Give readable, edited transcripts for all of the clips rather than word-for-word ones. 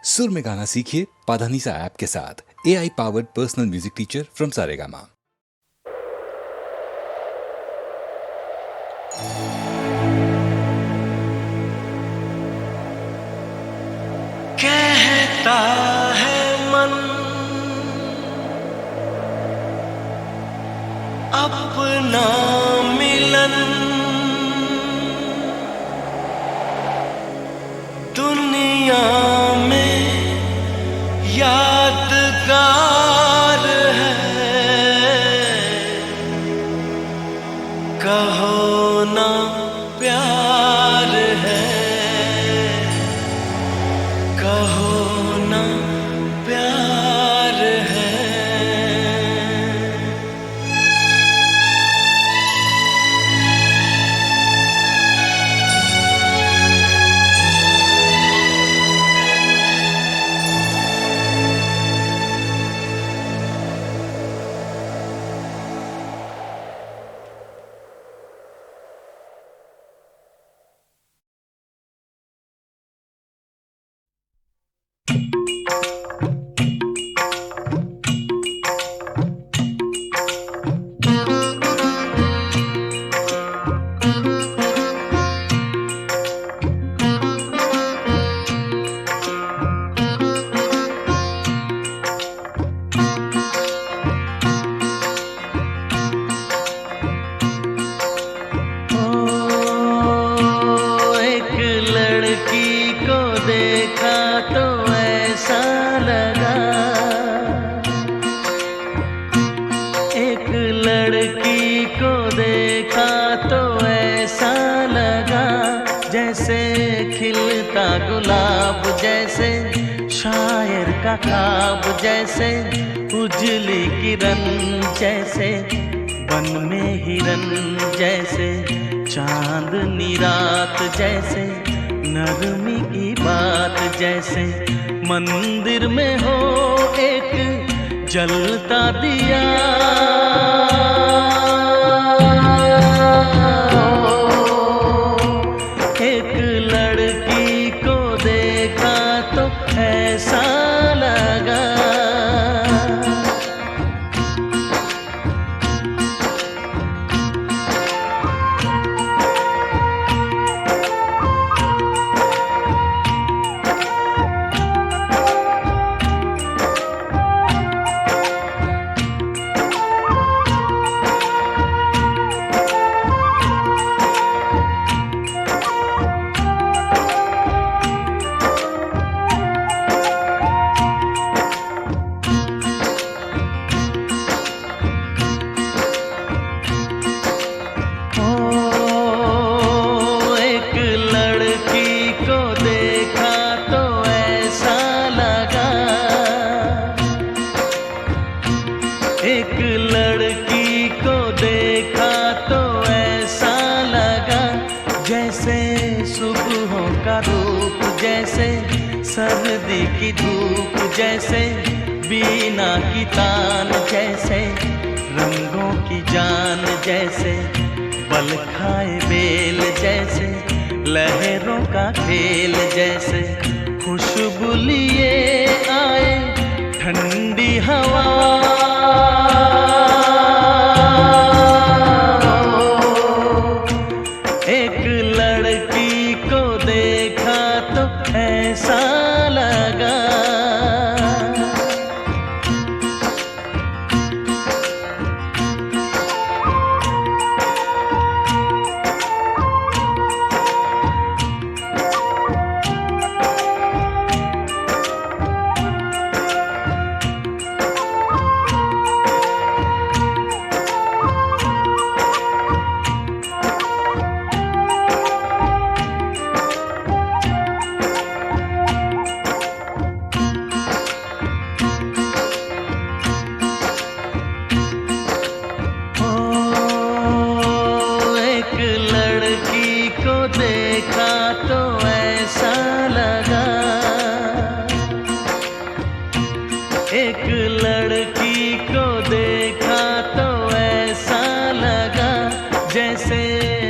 सुर में गाना सीखिए पाधानीसा ऐप के साथ। AI powered personal music teacher from Saregama. कहता है मन अपना मिलन दुनिया में यादगार है। कहो ना प्यार है, कहो ना प्यार है। देखा तो ऐसा लगा, एक लड़की को देखा तो ऐसा लगा, जैसे खिलता गुलाब, जैसे शायर का ख्वाब, जैसे उजली किरण, जैसे बन में हिरन, जैसे चांदनी रात, जैसे नरमी की बात, जैसे मंदिर में हो एक जलता दिया। एक लड़की को देखा तो ऐसा लगा। एक लड़की को देखा तो ऐसा लगा, जैसे सुबहों का रूप, जैसे सर्दी की धूप, जैसे बीना की तान, जैसे रंगों की जान, जैसे बल खाए बेल, जैसे लहरों का खेल, जैसे खुशबू लिए आए ठंडी हवा। एक लड़की को देखा तो ऐसा लगा। एक लड़की को देखा तो ऐसा लगा जैसे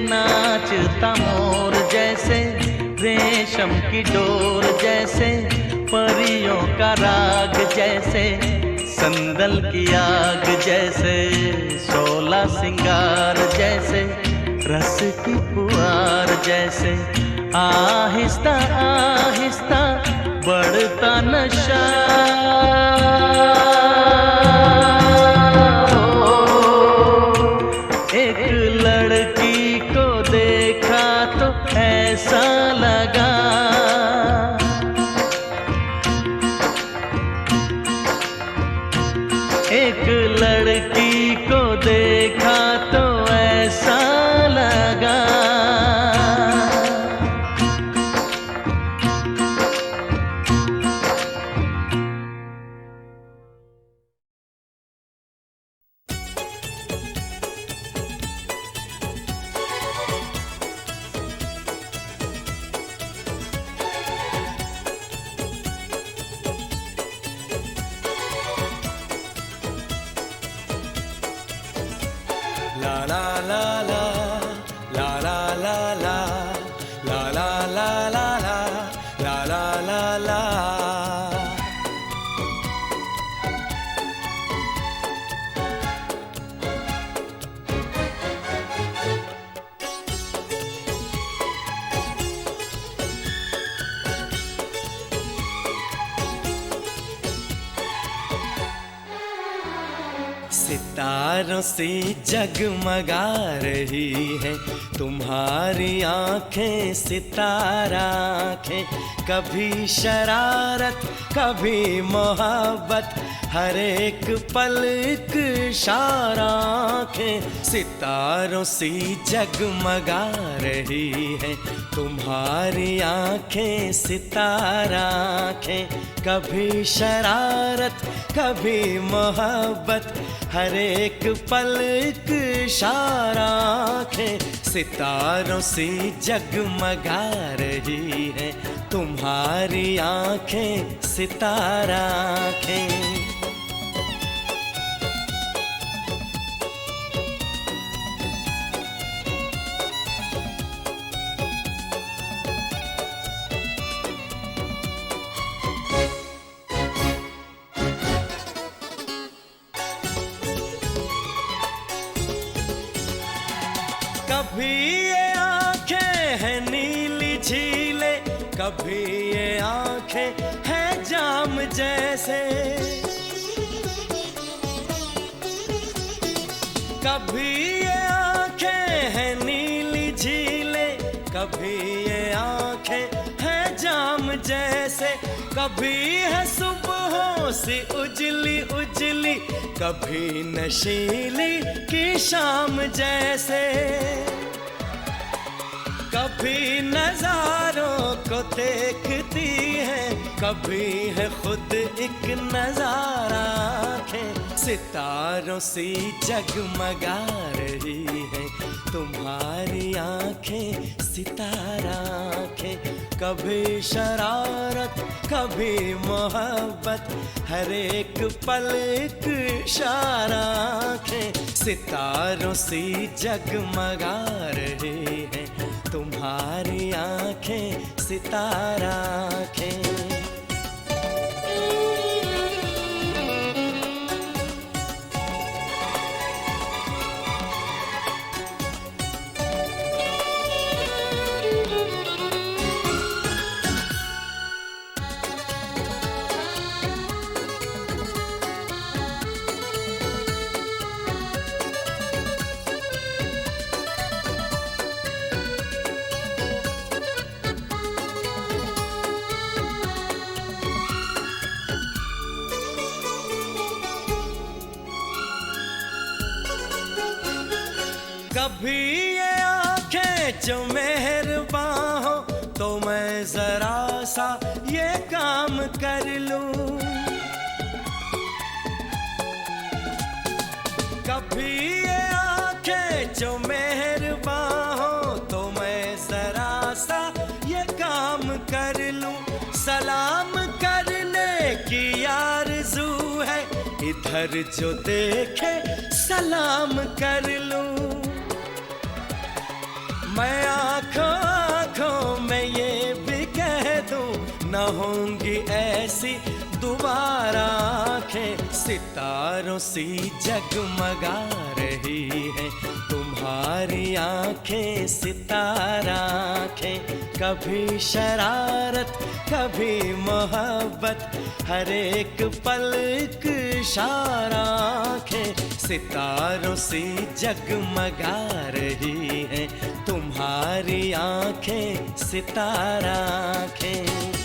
नाचता मोर, जैसे रेशम की डोर, जैसे परी का राग जैसे संदल की आग जैसे, 16 सिंगार जैसे, रस की पुआर जैसे, आहिस्ता आहिस्ता बढ़ता नशा। एक लड़की को देखा तो ऐसा लगा, एक लड़की को देखा तो ऐसा लगा। La la la la, la la la la, la la la la la, la la la la. सितारों से जगमगा रही है तुम्हारी आंखें, सितारा आंखें। कभी शरारत कभी मोहब्बत, हर एक पल एक इशारा आंखें। सितारों से जगमगा रही है तुम्हारी आंखें, सितारा आंखें। कभी शरारत कभी मोहब्बत, हर एक पल एक इशारा आंखें। सितारों से जगमगा रही है तुम्हारी आंखें, सितारा आंखें। कभी ये आंखें हैं नीली झीलें, कभी ये आंखें हैं जाम जैसे। कभी ये आंखें हैं नीली झीलें, कभी ये आंखें हैं जाम जैसे। कभी है सुबहों सी उजली उजली, कभी नशीली की शाम जैसे। कभी नजारों को देखती है, कभी है खुद एक नजारा आंखें। सितारों से जगमगा रही है तुम्हारी आंखें, सितारा आंखें। कभी शरारत कभी मोहब्बत, हर एक पल एक इशारा आंखें। सितारों से जगमगा रही है तुम्हारी आंखें, सितारा आंखें। कभी ये आंखें जो मेहरबान हो तो मैं जरा सा ये काम कर लूं। कभी ये आंखें जो मेहरबान हो तो मैं जरा सा ये काम कर लूं। सलाम करने की आरज़ू है, इधर जो देखे सलाम कर लूं। मैं आँखों आँखों में ये भी कह दूं, न होंगी ऐसी सितारों सी जगमगा रही है तुम्हारी आंखें सितारा आंखें। कभी शरारत कभी मोहब्बत हर एक पल एक इशारा आंखें। सितारों सी जगमगा रही है तुम्हारी आंखें सितारा आंखें।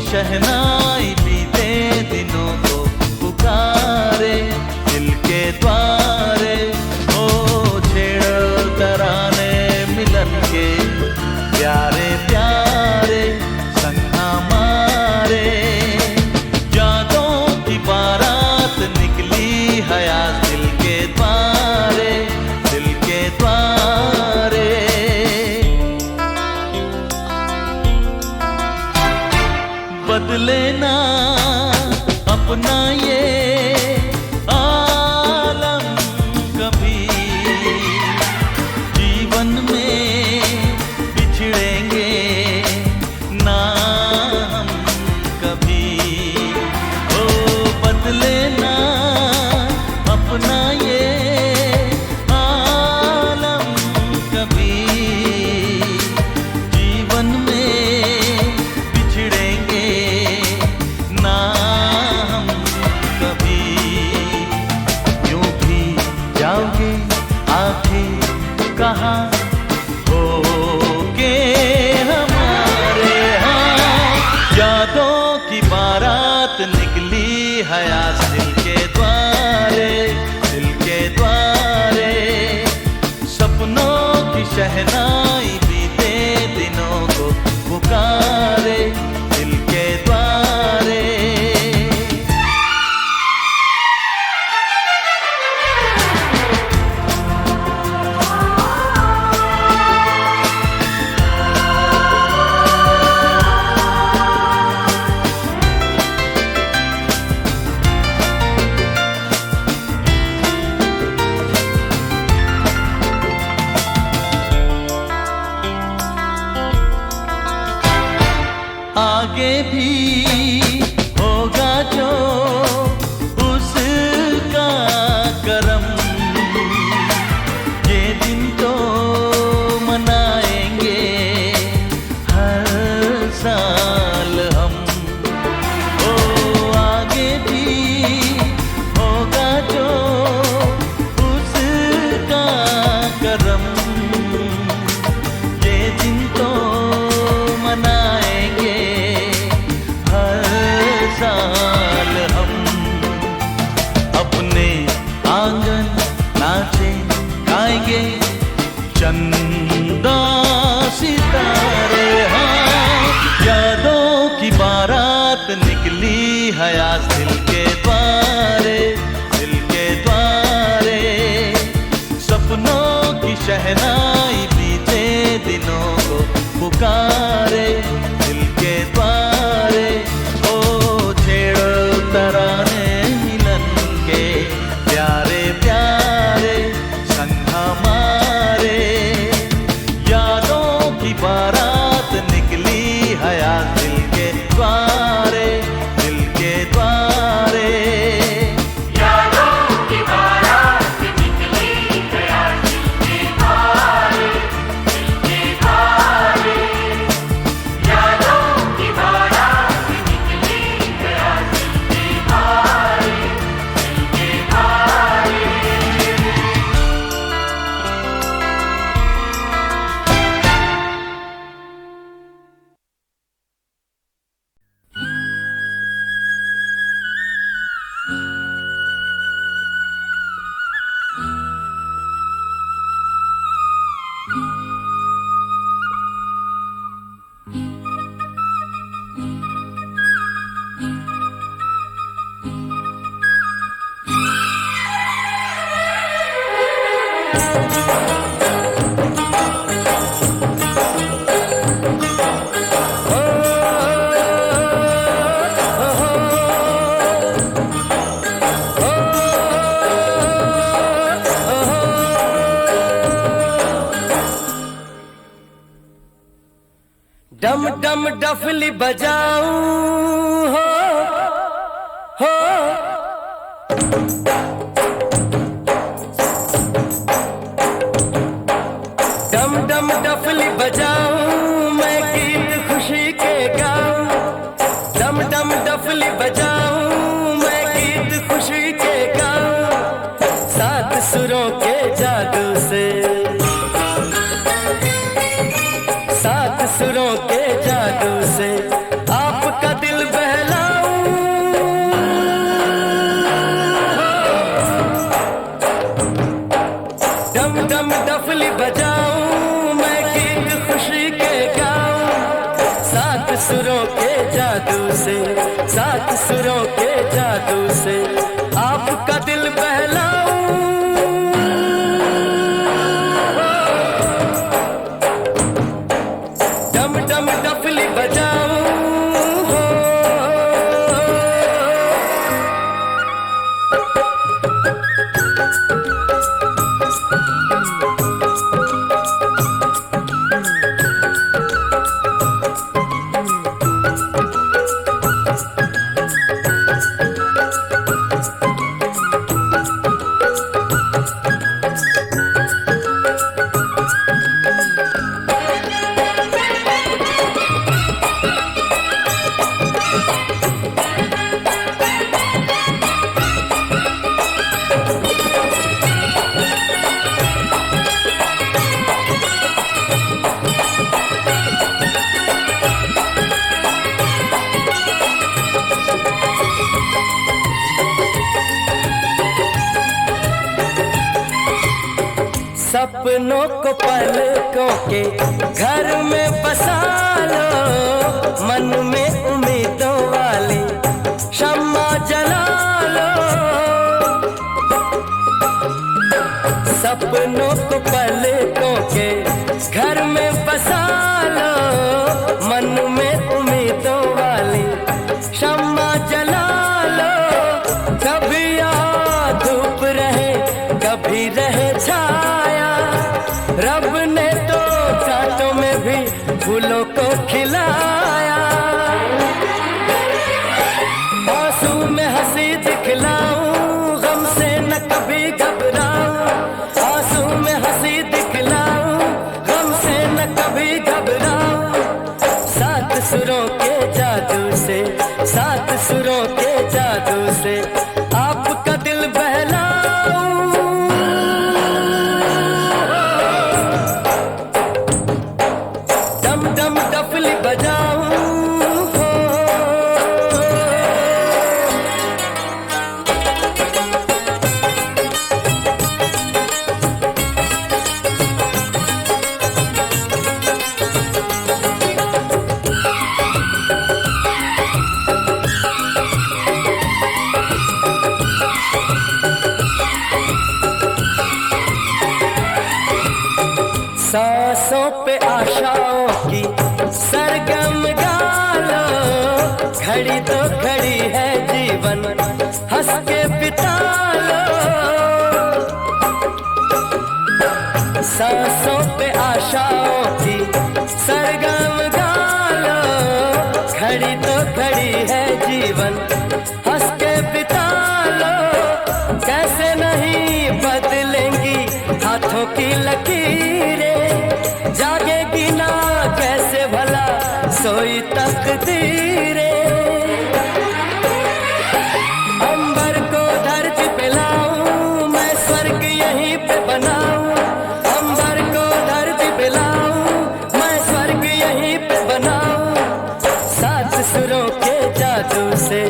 शहनाई बीते दिनों को पुकारे दिल के द्वारे। ओ छेड़ो तराने मिलन के प्यारे प्यारे संग हमारे। यादों की बारात निकली हयात दिल के द्वारे दिल के द्वारे। बदले ना अपना ये आलम कभी, जीवन में बिछड़ेंगे ना हम कभी। ओ बदले ना अपना ये आलम कभी, जीवन में बिछड़ेंगे ना हम कभी। यूं भी जाओगे आखिर कहाँ होगे हमारे। हाँ यादों की बारात निकली हयात दिल के द्वारे दिल के द्वारे। सपनों की शहनाई बीते दिनों को पुकारे दिल के द्वारे। आगे भी होगा जो उसका करम, ये दिन तो मनाएंगे हर साल हम। ओ आगे भी होगा जो उसका करम, ये दिन तो मनाएंगे हर साल हम। अपने आंगन नाचे गाएंगे चंदा सितारे। हाँ यादों की बारात निकली हयात दिल के द्वारे दिल के द्वारे। सपनों की शहनाई बीते दिनों को पुकारे दिल के द्वारे। ओ छेड़ो तराने मिलन के प्यारे प्यारे संग हमारे। यादों की बारात निकली हयात दिल के द्वारे दिल के द्वारे। यादों की बारात डम डम डफली बजाऊं हो डम डम डफली बजाऊं मैं गीत खुशी के गाऊं डम डम डफली बजाऊं मैं गीत खुशी के गाऊं सात सुरों के जादू से सात सुरों के जादू से आपका दिल बहलाऊं डम डम डफली बजाऊं मैं गीत खुशी के गाऊं सात सुरों के जादू से सात सुरों के जादू से आपका दिल बहलाऊं डम डम डफली बजाऊं हो सपनों को पलकों के घर में बसा लो मन में उम्मीदों वाली शम्मा जला लो सपनों को पलकों के घर में बसा लो मन में उम्मीदों वाली शम्मा जला लो कभी याद धूप रहे कभी रहे छाया रब ने तो कांटों में भी फूलों को खिलाया आंसू में हंसी दिखलाऊं गम से न कभी घबराऊं आंसू में हंसी दिखलाऊं गम से न कभी घबराऊं सात सुरों के जादू से सात सुरों के जादू से आपका दिल बहलाऊं डम डम डफली बजाऊं हो सांसों पे आशाओं की सरगम गालो घड़ी तो घड़ी है जीवन हंस के बिता लो सांसों पे आशाओं की सरगम गालो घड़ी तो घड़ी है जीवन हंस के बिता लो कैसे नहीं बदलेंगी हाथों की लकीरें जागेगी ना कैसे भला सोई तकदीरें अंबर को धरती पे लाऊं मैं स्वर्ग यहीं पे बनाऊं अंबर को धरती पे लाऊं मैं स्वर्ग यहीं पे बनाऊं सात सुरों के जादू से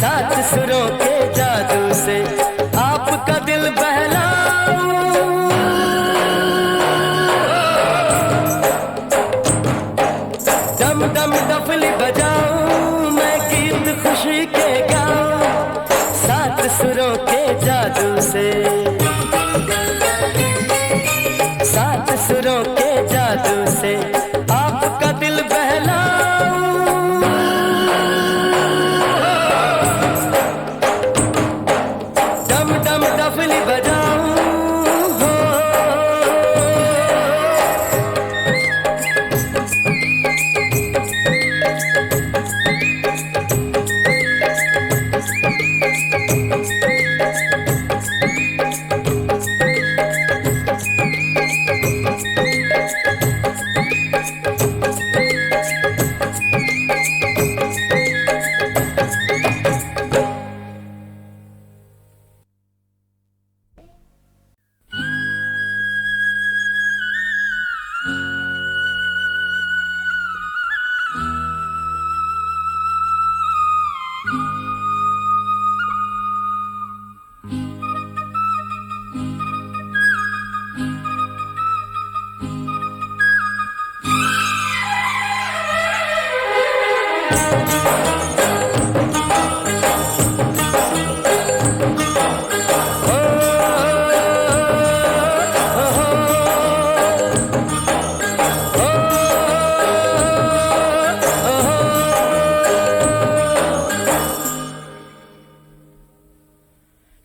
सात सुरों के जादू से आपका दिल बहलाऊं डम डम डफली बजाऊं मैं गीत खुशी के गाऊं सात सुरों के जादू से सात सुरों के जादू से आपका दिल बहलाऊं डम डम डफली बजाऊं हो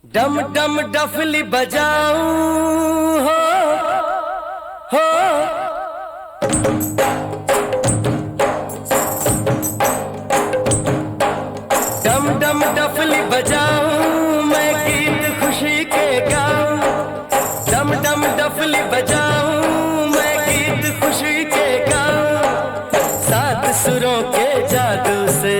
डम डम डफली बजाऊं हो डम डम डफली बजाऊं मैं गीत खुशी के गाऊं डम डम डफली बजाऊं मैं गीत खुशी के गाऊं सात सुरों के जादू से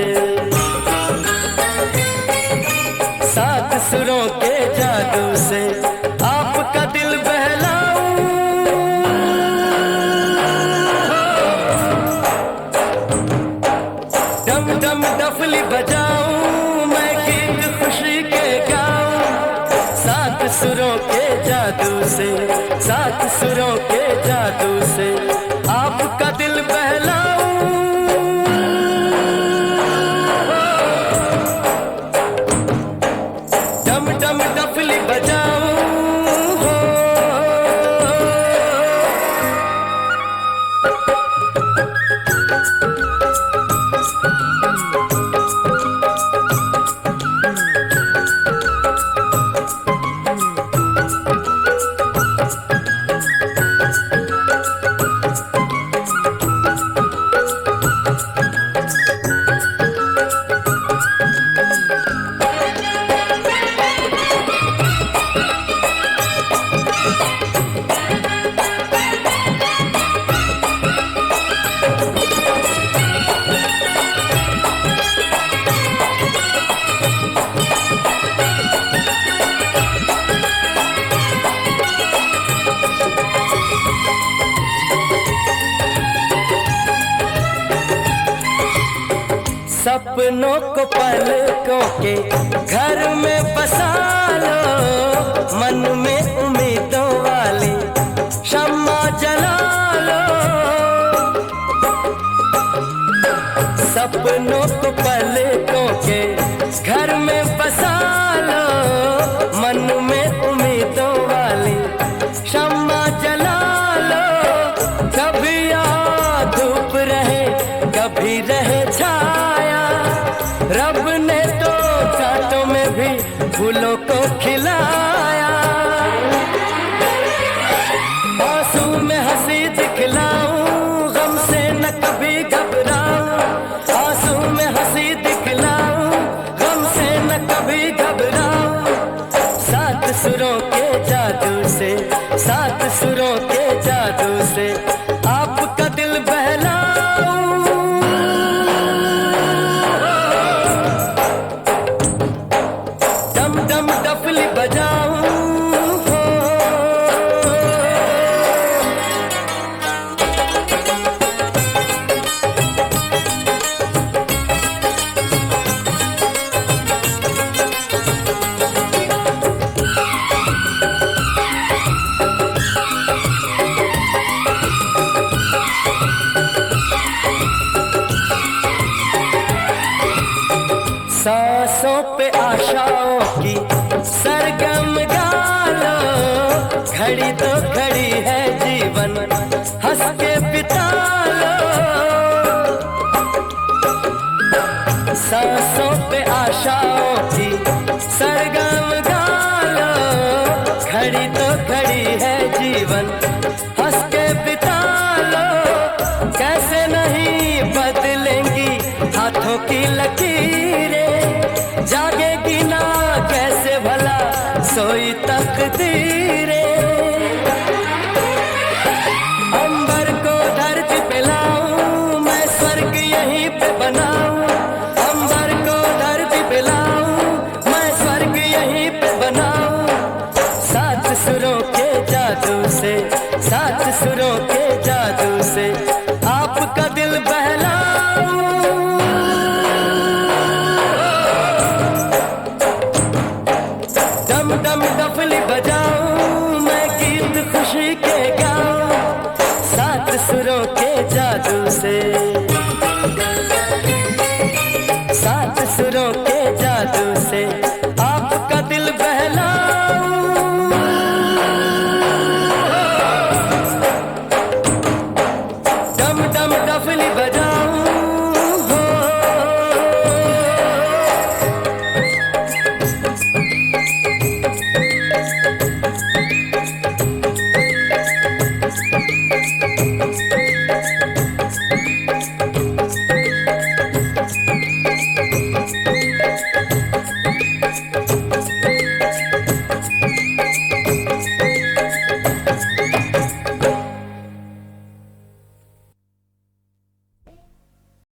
सात सुरों के जादू से आपका दिल बहलाऊं डम डम डफली बजाऊं मैं गीत खुशी के गाऊं सात सुरों के जादू से सात सुरों के जादू से आपका दिल बहलाऊं डम डफली बजाऊं हो सपनों को पलकों के घर में बसा लो मन में उम्मीदों वाली शम्मा जला लो सपनों को पलकों के घर में बसा लो मन में उम्मीदों वाली शम्मा जला लो कभी धूप रहे कभी रहे छाया रब ने तो कांटों में भी फूलों को खिलाया आंसू में हंसी दिखलाऊं गम से न कभी घबराऊं आंसू में हंसी दिखलाऊं गम से न कभी घबराऊं सात सुरों के जादू से सात सुरों के जादू से आपका दिल बहलाऊं डम डम डफली बजाऊं हो सांसों पे आशाओं की सरगम गालो घड़ी तो घड़ी है जीवन हंस के बिता लो सांसों पे आशाओं की सरगम गालो घड़ी तो घड़ी है जीवन हंस के बिता लो कैसे नहीं बदलेंगी हाथों की लकीरें जागेगी ना कैसे भला सोई तकदीरें अंबर को धरती पे लाऊं मैं स्वर्ग यहीं पे बनाऊं अंबर को धरती पे लाऊं मैं स्वर्ग यहीं पे बनाऊं सात सुरों के जादू से सात सुरों के जादू से आपका दिल बहलाऊं डम डम डफली बजाऊं मैं गीत खुशी के गाऊं सात सुरों के जादू से